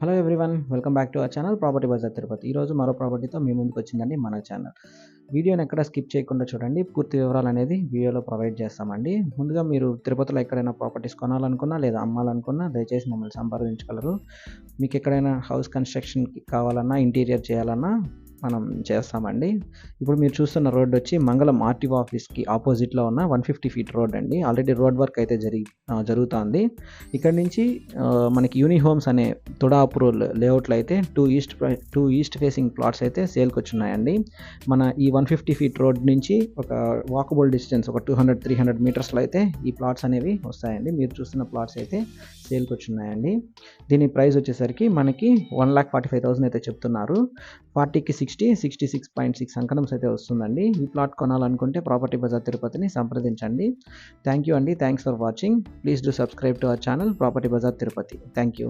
Hello everyone welcome back to our channel property bazaar Tirupati. ఈరోజు మరో ప్రాపర్టీతో మీ ముందుకు వచ్చిందండి మన ఛానల్. వీడియోని ఎక్కడ స్కిప్ చేయకుండా చూడండి. పూర్తి వివరాలు అనేది వీడియోలో ప్రొవైడ్ చేస్తామండి. ముందుగా మీరు తిరుపతిలో ఎక్కడైనా ప్రాపర్టీస్ కొనాలనుకున్నా లేదా అమ్మాలనుకున్నా దయచేసి మమ్మల్ని సంప్రదించగలరు. మీకు ఎక్కడైనా హౌస్ కన్స్ట్రక్షన్కి కావాలన్నా, ఇంటీరియర్ చేయాలన్నా మనం చేస్తామండి. ఇప్పుడు మీరు చూస్తున్న రోడ్ వచ్చి మంగళం ఆర్టీఓ ఆఫీస్కి ఆపోజిట్లో ఉన్న 150 ఫీట్ రోడ్ అండి. ఆల్రెడీ రోడ్ వర్క్ అయితే జరుగుతుంది. ఇక్కడ నుంచి మనకి యూనిహోమ్స్ అనే తుడాపూర్ లేఅవుట్లో అయితే టూ ఈస్ట్ ఫేసింగ్ ప్లాట్స్ అయితే సేల్కి వచ్చున్నాయండి. మన ఈ 150 ఫీట్ రోడ్ నుంచి ఒక వాకబుల్ డిస్టెన్స్ ఒక 200-300 మీటర్స్లో అయితే ఈ ప్లాట్స్ అనేవి వస్తాయండి. మీరు చూస్తున్న ప్లాట్స్ అయితే సేల్కి వచ్చున్నాయండి. దీని ప్రైస్ వచ్చేసరికి మనకి 1,45,000 అయితే చెప్తున్నారు. 40కి 66.6 అంకణమ్స్ అయితే వస్తుందండి. ఈ ప్లాట్ కొనాలనుకుంటే ప్రాపర్టీ బజార్ తిరుపతిని సంప్రదించండి. థ్యాంక్ యూ అండి. Thanks for watching. Please do subscribe to our channel property bazaar Tirupati. Thank you.